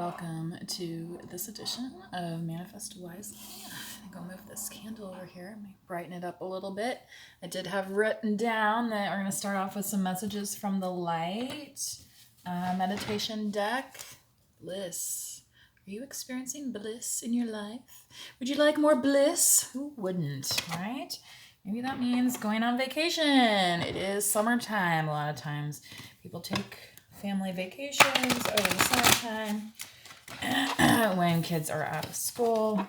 welcome to this edition of Manifest Wisely. I think I'll move this candle over here and brighten it up a little bit. I did have written down that we're going to start off with some messages from the light. Meditation deck. Bliss. Are you experiencing bliss in your life? Would you like more bliss? Who wouldn't, right? Maybe that means going on vacation. It is summertime. A lot of times people take family vacations over the summertime when kids are out of school.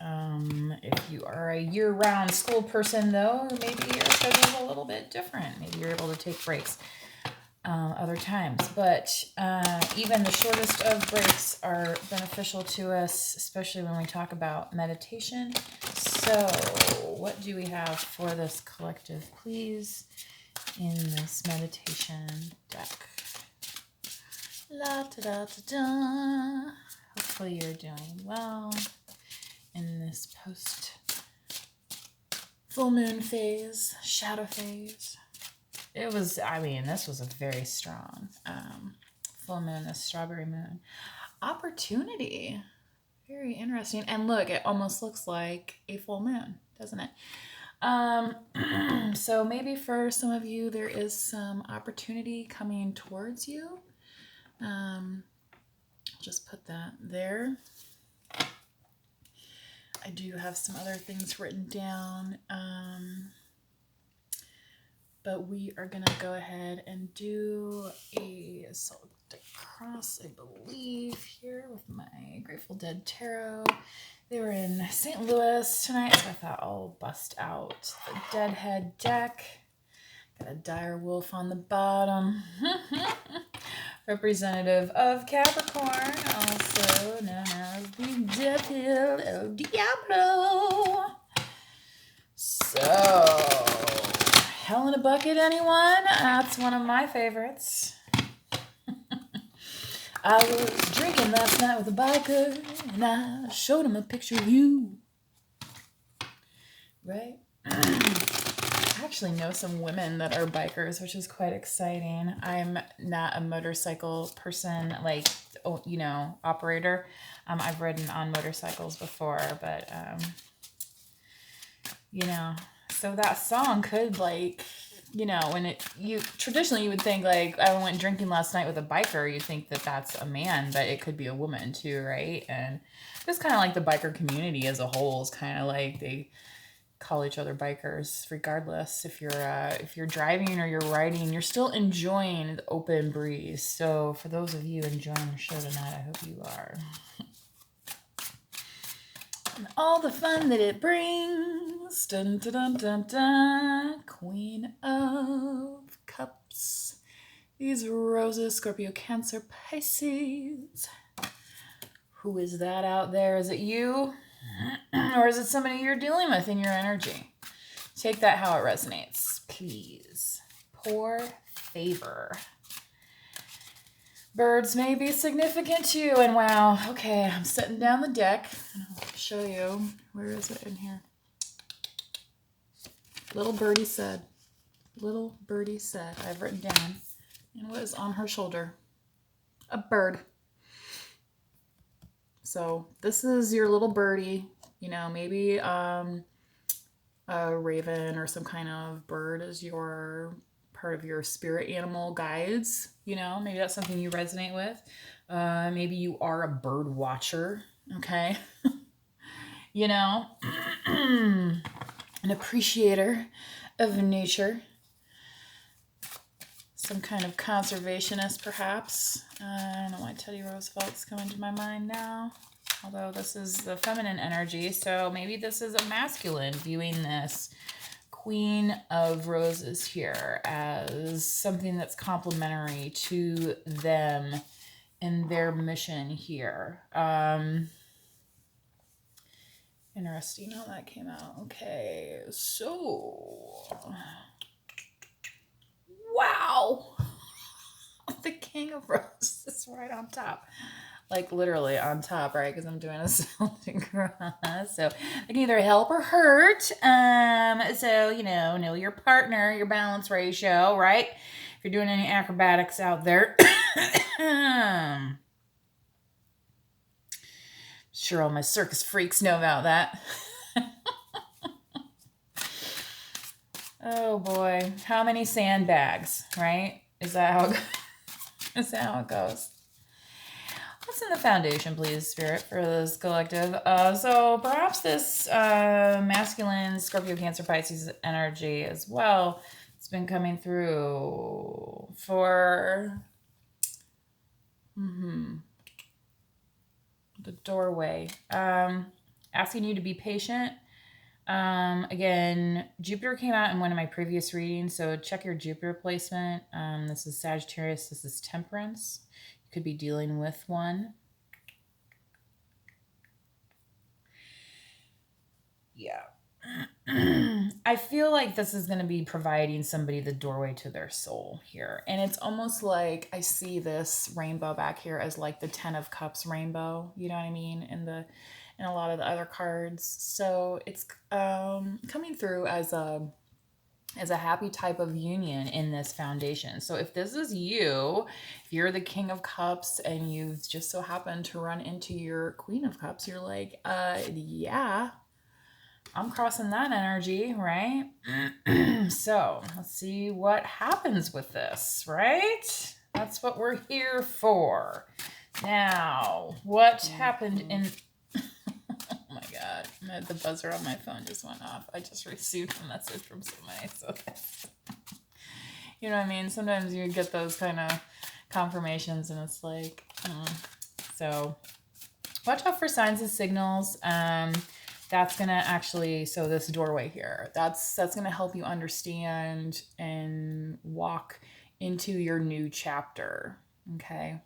If you are a year-round school person, though, maybe your schedule's a little bit different. Maybe you're able to take breaks other times. But even the shortest of breaks are beneficial to us, especially when we talk about meditation. So what do we have for this collective, please, in this meditation deck? La da da da da. Hopefully you're doing well in this post full moon phase, shadow phase. This was a very strong full moon, this strawberry moon. Opportunity. Very interesting. And look, it almost looks like a full moon, doesn't it? So maybe for some of you, there is some opportunity coming towards you. I'll just put that there. I do have some other things written down. But we are going to go ahead and do a Celtic cross, I believe, here with my Grateful Dead Tarot. They were in St. Louis tonight, so I thought I'll bust out the Deadhead deck. Got a dire wolf on the bottom. Representative of Capricorn, also known as the Devil of Diablo. So, hell in a bucket, anyone? That's one of my favorites. I was drinking last night with a biker, and I showed him a picture of you. Right? I actually know some women that are bikers, which is quite exciting. I'm not a motorcycle person, operator. I've ridden on motorcycles before, but, so that song could, traditionally you would think, I went drinking last night with a biker, you think that that's a man, but it could be a woman too, right? And just kind of like the biker community as a whole is kind of like they call each other bikers, regardless if you're driving or you're riding, you're still enjoying the open breeze. So for those of you enjoying the show tonight, I hope you are. And all the fun that it brings. Dun, dun, dun, dun, dun. Queen of Cups. These roses, Scorpio, Cancer, Pisces. Who is that out there? Is it you? Or is it somebody you're dealing with in your energy? Take that how it resonates, please. Poor favor. Birds may be significant to you, and wow, okay, I'm setting down the deck. I'll show you. Where is it in here? Little birdie said. Little birdie said. I've written down. And what is on her shoulder? A bird. So this is your little birdie. Maybe a raven or some kind of bird is your part of your spirit animal guides. Maybe that's something you resonate with. Maybe you are a bird watcher. Okay. An appreciator of nature. Some kind of conservationist, perhaps. I don't know why Teddy Roosevelt's coming to my mind now. Although this is the feminine energy, so maybe this is a masculine viewing this Queen of Roses here as something that's complementary to them and their mission here. Interesting how that came out. Okay, so... Wow! The King of Roses is right on top. Literally on top, right? Because I'm doing a Celtic cross. So it can either help or hurt. Know your partner, your balance ratio, right? If you're doing any acrobatics out there. Sure, all my circus freaks know about that. Oh boy, how many sandbags, right? Is that how is that how it goes? What's in the foundation, please, Spirit, for this collective? So perhaps this masculine Scorpio, Cancer, Pisces energy as well. It's been coming through for the doorway. Asking you to be patient. Again, Jupiter came out in one of my previous readings, so check your Jupiter placement. This is Sagittarius, this is Temperance. You could be dealing with one. Yeah. I feel like this is going to be providing somebody the doorway to their soul here. And it's almost like I see this rainbow back here as like the 10 of Cups rainbow, you know what I mean? In a lot of the other cards. So it's coming through as a happy type of union in this foundation. So if this is you, if you're the King of Cups and you've just so happened to run into your Queen of Cups, you're like, yeah, I'm crossing that energy, right? So let's see what happens with this, right? That's what we're here for. Now, what happened in... Oh my God, the buzzer on my phone just went off. I just received a message from somebody. So you know what I mean? Sometimes you get those kind of confirmations and it's like, so watch out for signs and signals. That's going to actually, so this doorway here, that's going to help you understand and walk into your new chapter. Okay.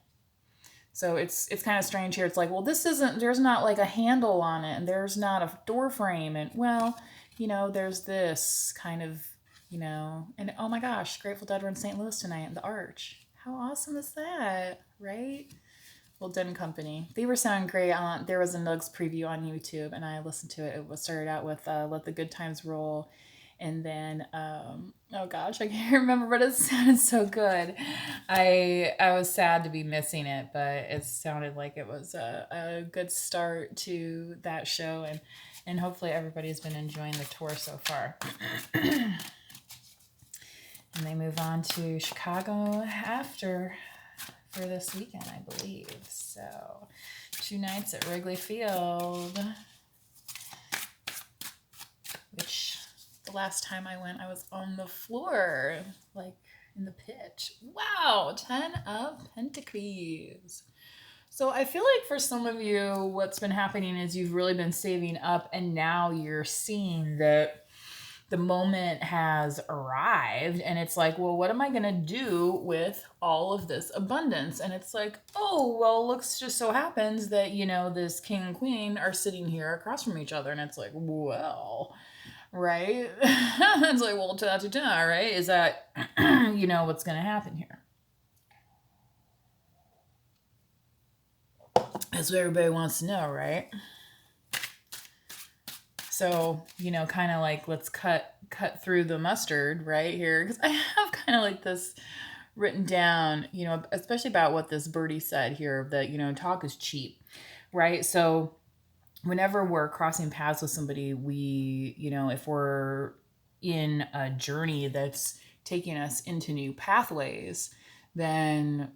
So it's kind of strange here. It's like, well, this isn't, there's not like a handle on it and there's not a door frame. And well, you know, there's this kind of, you know, and oh my gosh, Grateful Dead were in St. Louis tonight, the Arch. How awesome is that? Right? Well, Dead and Company. They were sounding great. There was a Nugs preview on YouTube, and I listened to it. It was started out with Let the Good Times Roll. And then, oh gosh, I can't remember, but it sounded so good. I was sad to be missing it, but it sounded like it was a good start to that show. And hopefully everybody's been enjoying the tour so far. And they move on to Chicago after... for this weekend, I believe. So 2 nights at Wrigley Field, which the last time I went, I was on the floor, like in the pitch. Wow, 10 of Pentacles. So I feel like for some of you, what's been happening is you've really been saving up and now you're seeing that the moment has arrived and it's like, well, what am I going to do with all of this abundance? And it's like, oh, well, looks just so happens that, you know, this king and queen are sitting here across from each other. And it's like, well, right? It's like, well, ta-ta-ta, right? Is that, you know, what's going to happen here? That's what everybody wants to know, right? So, you know, kind of like, let's cut through the mustard right here. Because I have kind of like this written down, you know, especially about what this Birdie said here, that, you know, talk is cheap, right? So whenever we're crossing paths with somebody, we, you know, if we're in a journey that's taking us into new pathways, then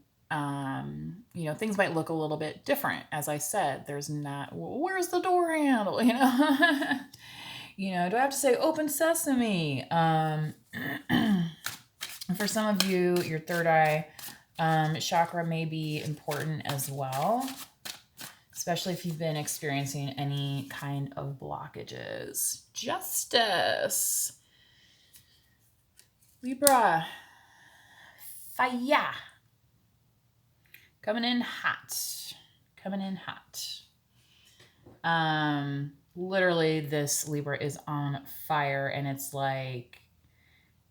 you know, things might look a little bit different. As I said, there's not, well, where's the door handle? You know, you know, do I have to say open sesame? For some of you, your third eye chakra may be important as well, especially if you've been experiencing any kind of blockages. Justice. Libra. Fire. Coming in hot. Coming in hot. Literally this Libra is on fire and it's like,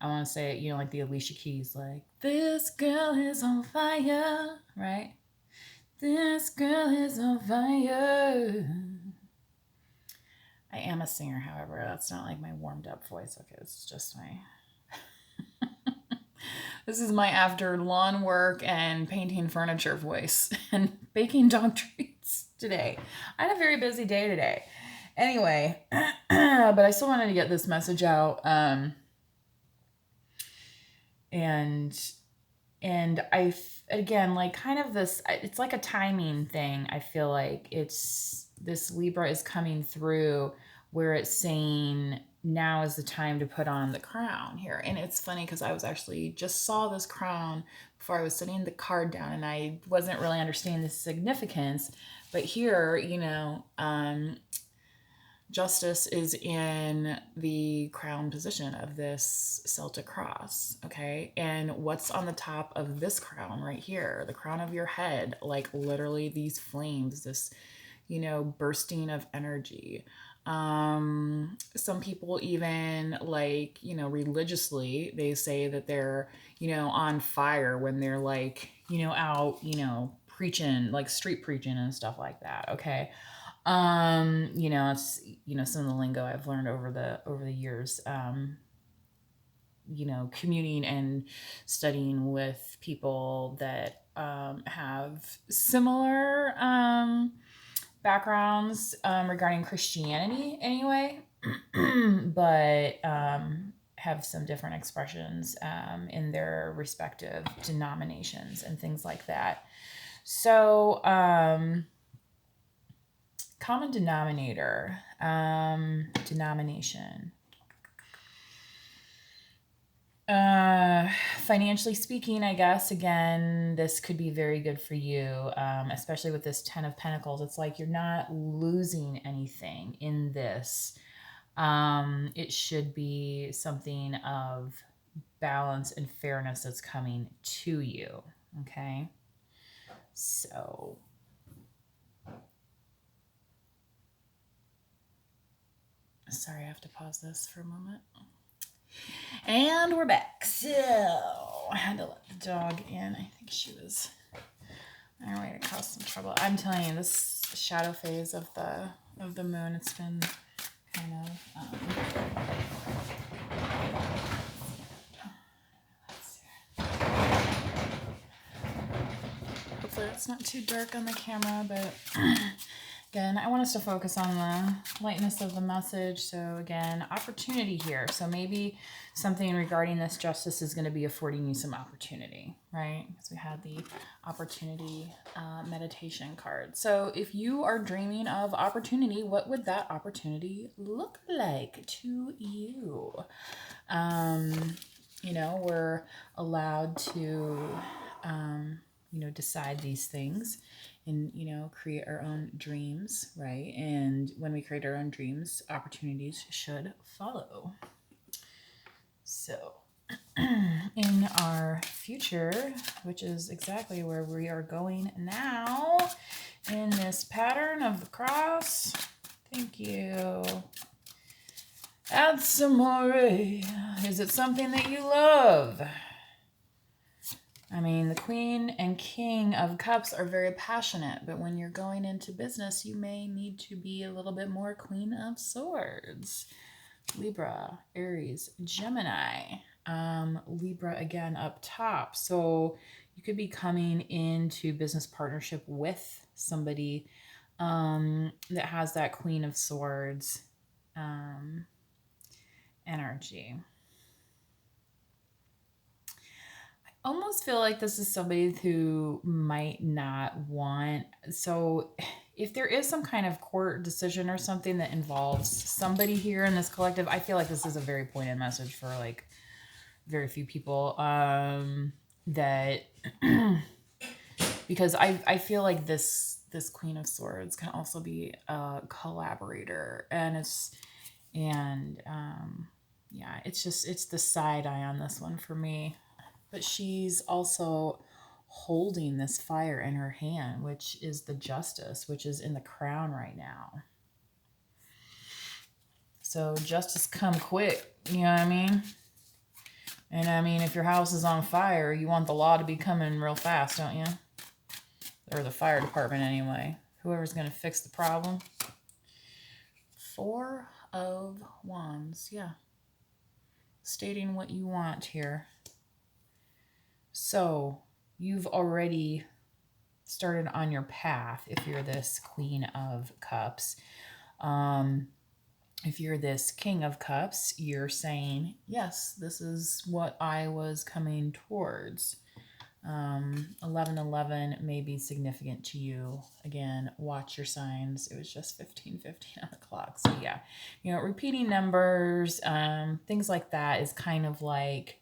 I want to say, you know, like the Alicia Keys, like, this girl is on fire, right? This girl is on fire. I am a singer, however, that's not like my warmed up voice. Okay, it's just my... This is my after lawn work and painting furniture voice and baking dog treats. today. I had a very busy day today. Anyway, but I still wanted to get this message out. And again, like kind of this, it's like a timing thing. I feel like this Libra is coming through where it's saying now is the time to put on the crown here. And it's funny because I was actually just saw this crown before I was setting the card down, and I wasn't really understanding the significance. But here, Justice is in the crown position of this Celtic cross, okay? And what's on the top of this crown right here, the crown of your head, like literally these flames, this, bursting of energy. Some people even like, religiously, they say that they're, on fire when they're like, out, preaching, like street preaching and stuff like that, okay? It's, some of the lingo I've learned over the years, communing and studying with people that, have similar, backgrounds, regarding Christianity anyway, but, have some different expressions, in their respective denominations and things like that. So, common denominator, denomination. Financially speaking, I guess, again, this could be very good for you, especially with this 10 of Pentacles. It's like you're not losing anything in this. It should be something of balance and fairness that's coming to you, okay? So... sorry, I have to pause this for a moment. And we're back. So I had to let the dog in. I think she was on her way to cause some trouble. I'm telling you, this shadow phase of the moon, it's been kind of let's see. Hopefully it's not too dark on the camera, but again, I want us to focus on the lightness of the message. So again, opportunity here. So maybe something regarding this justice is going to be affording you some opportunity, right? Because we had the opportunity meditation card. So if you are dreaming of opportunity, what would that opportunity look like to you? We're allowed to, decide these things and, create our own dreams, right? And when we create our own dreams, opportunities should follow. So in our future, which is exactly where we are going now, in this pattern of the cross, thank you. Add some more. Is it something that you love? I mean, the Queen and King of Cups are very passionate, but when you're going into business, you may need to be a little bit more Queen of Swords. Libra, Aries, Gemini, Libra again up top. So you could be coming into business partnership with somebody that has that Queen of Swords energy. Almost feel like this is somebody who might not want, so if there is some kind of court decision or something that involves somebody here in this collective, I feel like this is a very pointed message for like very few people, that because I feel like this Queen of Swords can also be a collaborator, and it's the side eye on this one for me. But she's also holding this fire in her hand, which is the Justice, which is in the crown right now. So justice come quick, you know what I mean? And I mean, if your house is on fire, you want the law to be coming real fast, don't you? Or the fire department anyway. Whoever's going to fix the problem. 4 of Wands, yeah. Stating what you want here. So you've already started on your path if you're this Queen of Cups. If you're this King of Cups, you're saying, yes, this is what I was coming towards. 1111 may be significant to you. Again, watch your signs. It was just 15:15 on the clock. So yeah, you know, repeating numbers, things like that is kind of like,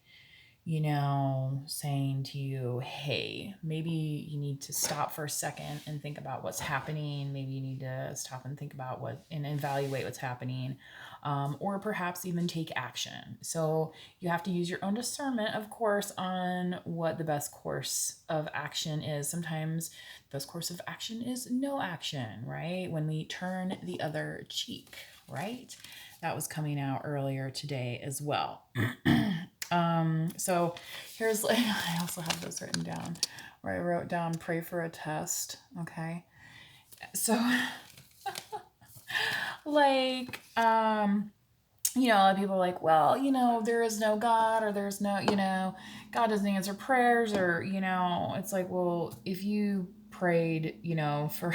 you know, saying to you, hey, maybe you need to stop for a second and think about what's happening. Maybe you need to stop and think about and evaluate what's happening, or perhaps even take action. So you have to use your own discernment, of course, on what the best course of action is. Sometimes the best course of action is no action, right? When we turn the other cheek, right? That was coming out earlier today as well. So here's, I also have this written down where I wrote down, pray for a test. Okay. So like, you know, a lot of people are like, well, you know, there is no God, or there's no, you know, God doesn't answer prayers, or, you know, it's like, well, if you prayed, you know, for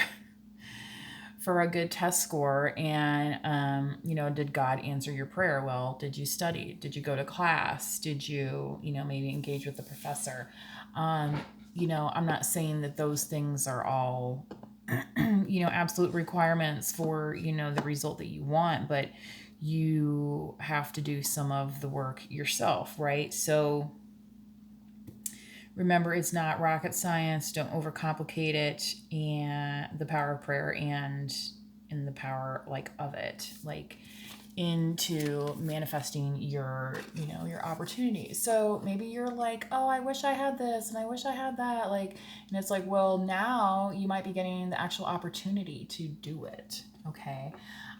a good test score, and you know, did God answer your prayer? Well, did you study? Did you go to class? Did you, you know, maybe engage with the professor? You know, I'm not saying that those things are all you know, absolute requirements for, you know, the result that you want, but you have to do some of the work yourself, right? So remember, it's not rocket science. Don't overcomplicate it. And the power of prayer and in the power like of it, like into manifesting your, you know, your opportunities. So maybe you're like, oh, I wish I had this and I wish I had that. Like, and it's like, well, now you might be getting the actual opportunity to do it. Okay.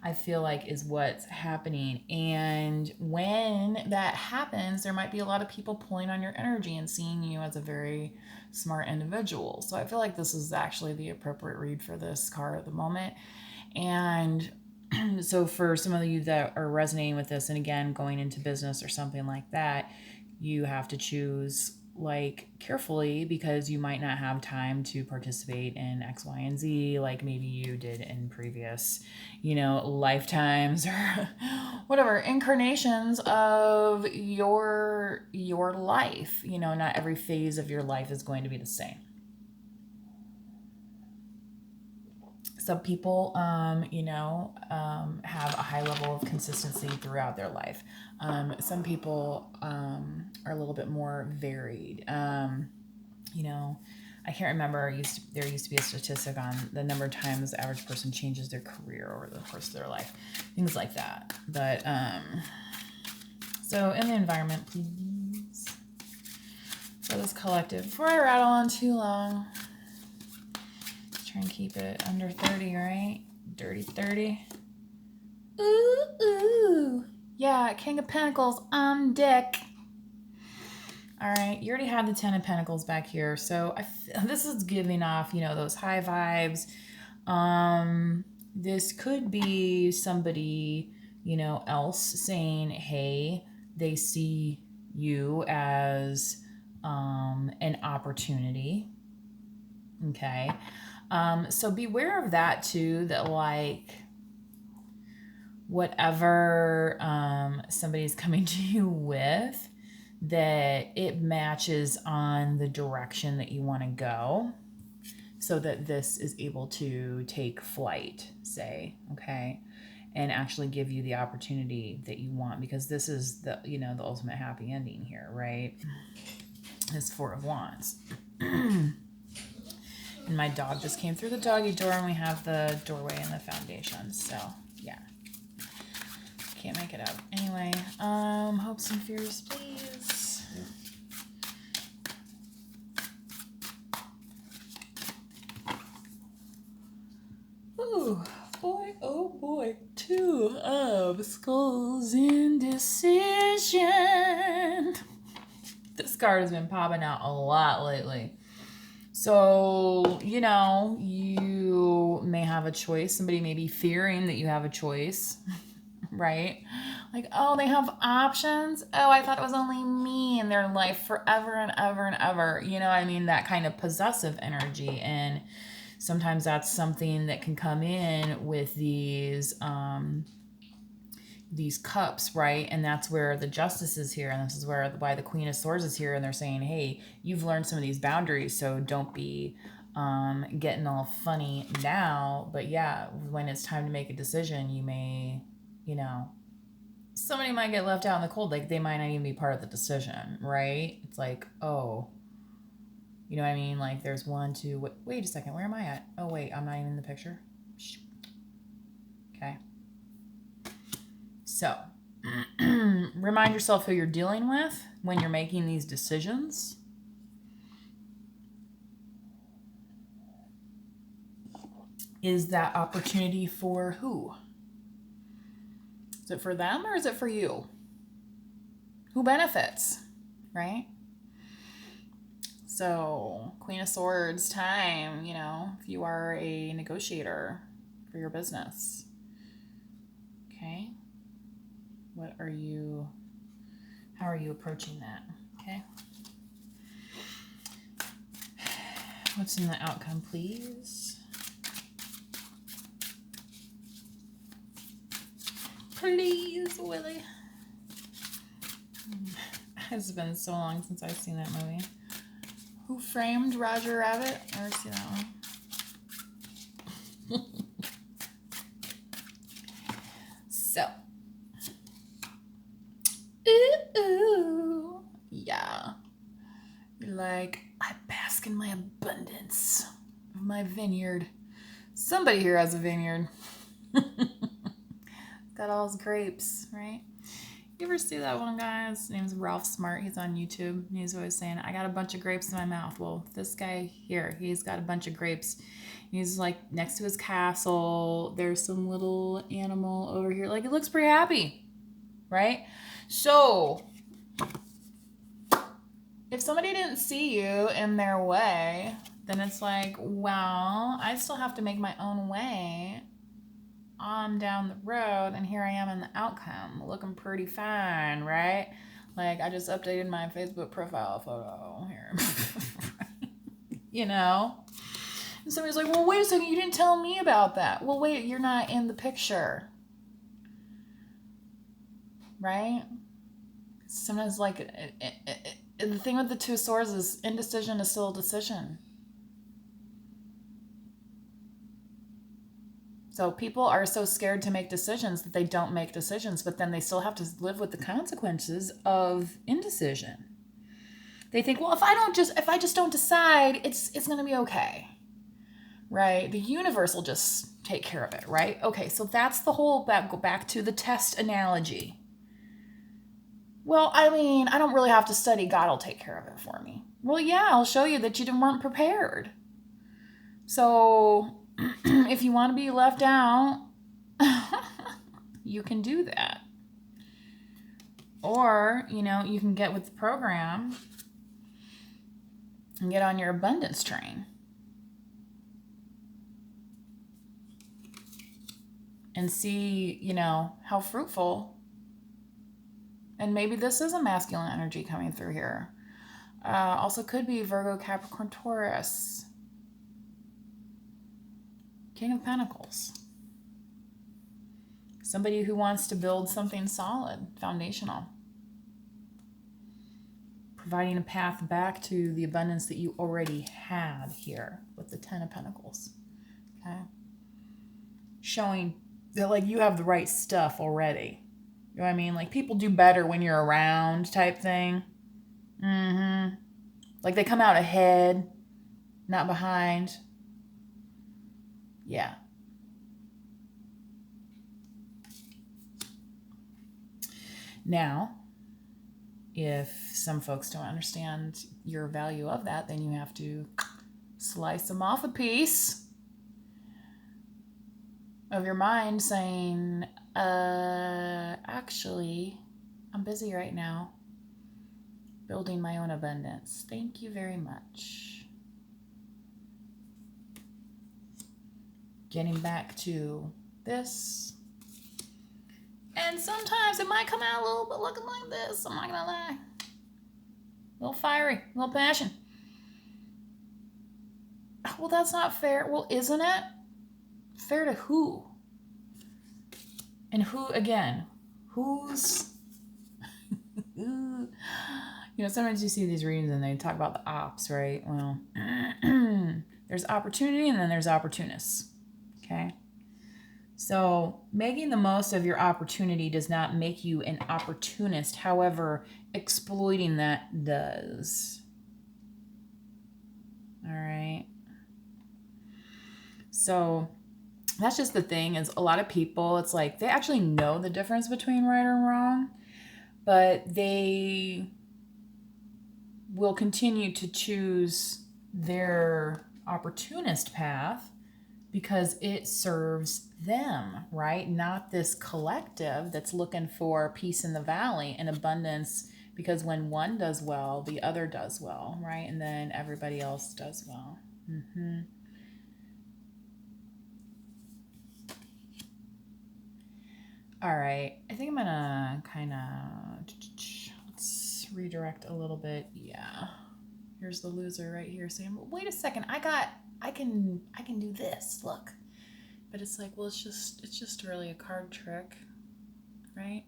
I feel like is what's happening. And when that happens, there might be a lot of people pulling on your energy and seeing you as a very smart individual. So I feel like this is actually the appropriate read for this card at the moment. And so for some of you that are resonating with this, and again, going into business or something like that, you have to choose like carefully, because you might not have time to participate in X, Y, and Z like maybe you did in previous, you know, lifetimes or whatever incarnations of your life. You know, not every phase of your life is going to be the same. Some people, you know, have a high level of consistency throughout their life. Some people are a little bit more varied. You know, I can't remember, there used to be a statistic on the number of times the average person changes their career over the course of their life. Things like that. But, so in the environment, please. For this collective, before I rattle on too long, try and keep it under 30, right? Dirty 30. Ooh. Yeah, King of Pentacles on deck. All right, you already have the 10 of Pentacles back here. So this is giving off, you know, those high vibes. This could be somebody, you know, else saying, hey, they see you as an opportunity. Okay. So beware of that too, that like whatever somebody's coming to you with, that it matches on the direction that you want to go, so that this is able to take flight, say, okay, and actually give you the opportunity that you want, because this is the, you know, the ultimate happy ending here, right? This Four of Wands. And my dog just came through the doggy door, and we have the doorway and the foundation. So, yeah. Can't make it out. Anyway, hopes and fears, please. Ooh, boy, oh boy. Two of Skulls, indecision. This card has been popping out a lot lately. So, you know, you may have a choice. Somebody may be fearing that you have a choice, right? Like, oh, they have options. Oh, I thought it was only me in their life forever and ever and ever. You know, I mean, that kind of possessive energy. And sometimes that's something that can come in with these cups, right? And that's where the justice is here, and this is why the Queen of Swords is here, and they're saying, hey, you've learned some of these boundaries, so don't be getting all funny now. But yeah, when it's time to make a decision, you may, you know, somebody might get left out in the cold. Like, they might not even be part of the decision, right? It's like, oh, you know what I mean? Like, there's one, two, wait a second, where am I at? Oh wait, I'm not even in the picture. Okay. So, remind yourself who you're dealing with when you're making these decisions. Is that opportunity for who? Is it for them or is it for you? Who benefits, right? So, Queen of Swords time, you know, if you are a negotiator for your business. Okay? How are you approaching that? Okay? What's in the outcome, please? Please, Willie. It's been so long since I've seen that movie. Who Framed Roger Rabbit? I never seen that one. So. Ooh. Yeah. You're like, I bask in my abundance of my vineyard. Somebody here has a vineyard. Got all his grapes, right? You ever see that one guy? His name's Ralph Smart. He's on YouTube. And he's always saying, I got a bunch of grapes in my mouth. Well, this guy here, he's got a bunch of grapes. He's like next to his castle. There's some little animal over here. Like, it looks pretty happy, right? So, if somebody didn't see you in their way, then it's like, well, I still have to make my own way on down the road, and here I am in the outcome, looking pretty fine, right? Like, I just updated my Facebook profile photo here. You know? And somebody's like, well, wait a second, you didn't tell me about that. Well, wait, you're not in the picture. Right? Sometimes, like, the thing with the Two of Swords is indecision is still a decision. So people are so scared to make decisions that they don't make decisions, but then they still have to live with the consequences of indecision. They think, well, if I just don't decide, it's going to be okay. Right? The universe will just take care of it, right? Okay, so that's the whole go back to the test analogy. Well, I mean, I don't really have to study. God will take care of it for me. Well, yeah, I'll show you that you weren't prepared. So if you want to be left out, you can do that. Or, you know, you can get with the program and get on your abundance train. And see, you know, how fruitful. And maybe this is a masculine energy coming through here. Also could be Virgo, Capricorn, Taurus. King of Pentacles. Somebody who wants to build something solid, foundational. Providing a path back to the abundance that you already had here with the Ten of Pentacles. Okay? Showing that, like, you have the right stuff already. You know what I mean? Like, people do better when you're around type thing. Like, they come out ahead, not behind. Yeah. Now, if some folks don't understand your value of that, then you have to slice them off a piece of your mind saying, actually, I'm busy right now building my own abundance. Thank you very much. Getting back to this. And And sometimes it might come out a little bit looking like this. I'm not gonna lie. A little fiery, a little passion. Well, that's not fair. Well, isn't it? Fair to who? And who, again, who's... sometimes you see these readings and they talk about the ops, right? Well, there's opportunity and then there's opportunists, okay? So making the most of your opportunity does not make you an opportunist. However, exploiting that does. All right. So that's just the thing, is a lot of people, it's like they actually know the difference between right and wrong, but they will continue to choose their opportunist path because it serves them, right? Not this collective that's looking for peace in the valley and abundance, because when one does well, the other does well, right? And then everybody else does well. Mm-hmm. All right, I think I'm gonna kind of, let's redirect a little bit. Yeah, here's the loser right here saying, wait a second, I can do this, look. But it's like, well, it's just really a card trick, right?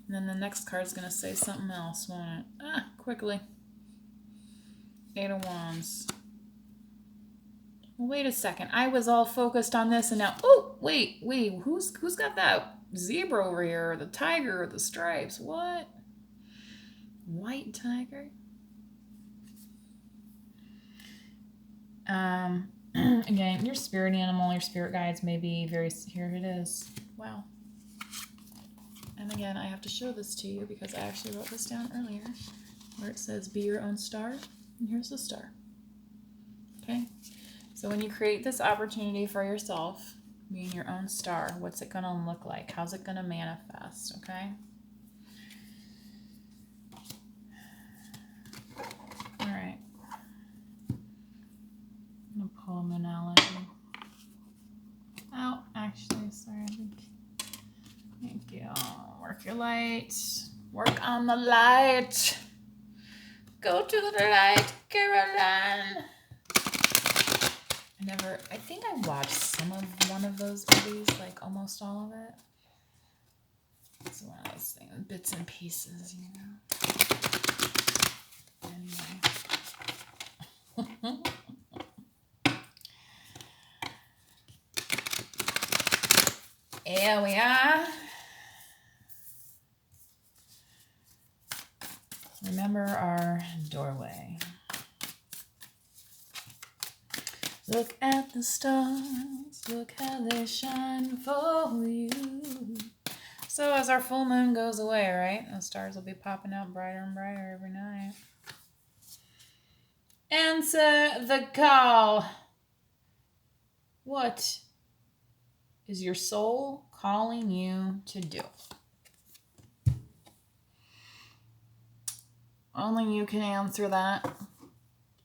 And then the next card's gonna say something else, won't it? Quickly. 8 of Wands. Well, wait a second, I was all focused on this and now, oh, wait, who's got that zebra over here, or the tiger, or the stripes? What? White tiger? Again, your spirit animal, your spirit guides may be very, here it is. Wow. And again, I have to show this to you because I actually wrote this down earlier, where it says be your own star, and here's the star. Okay, so when you create this opportunity for yourself, being your own star, what's it gonna look like? How's it gonna manifest? Okay. All right. I'm gonna pull an analogy. Oh, actually, sorry. Thank you. Work your light. Work on the light. Go to the light, Caroline. I think I watched one of those movies, like almost all of it. It's one of those things, bits and pieces, you know. Anyway. Here we are. Remember our doorway. Look at the stars, look how they shine for you. So as our full moon goes away, right, the stars will be popping out brighter and brighter every night. Answer the call. What is your soul calling you to do? Only you can answer that.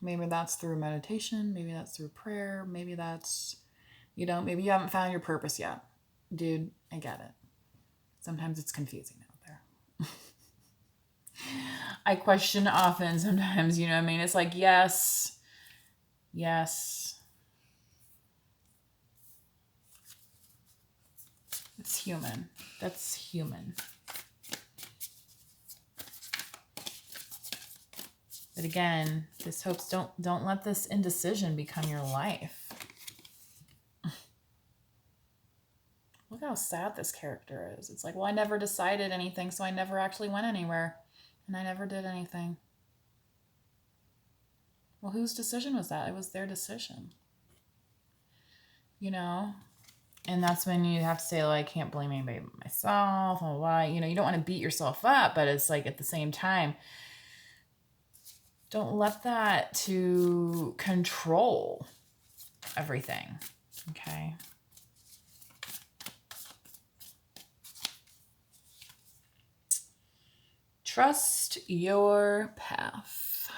Maybe that's through meditation. Maybe that's through prayer. Maybe that's, maybe you haven't found your purpose yet. Dude, I get it. Sometimes it's confusing out there. I question often sometimes, it's like, yes. It's human. That's human. But again, this hopes don't let this indecision become your life. Look how sad this character is. It's like, well, I never decided anything, so I never actually went anywhere. And I never did anything. Well, whose decision was that? It was their decision. And that's when you have to say, I can't blame anybody but myself. Blah, blah, blah. You don't want to beat yourself up, but it's like at the same time, don't let that to control everything, okay? Trust your path.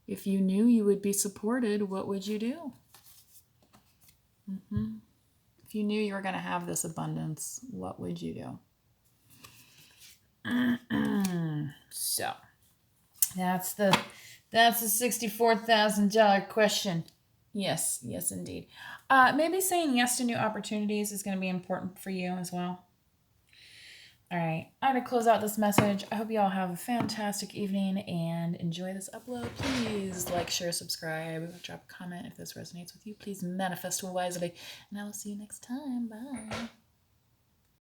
If you knew you would be supported, what would you do? If you knew you were going to have this abundance, what would you do? So that's the $64,000 question. Yes, yes, indeed. Maybe saying yes to new opportunities is going to be important for you as well. All right, I'm going to close out this message. I hope you all have a fantastic evening and enjoy this upload. Please like, share, subscribe, drop a comment if this resonates with you. Please manifest wisely, and I will see you next time. Bye.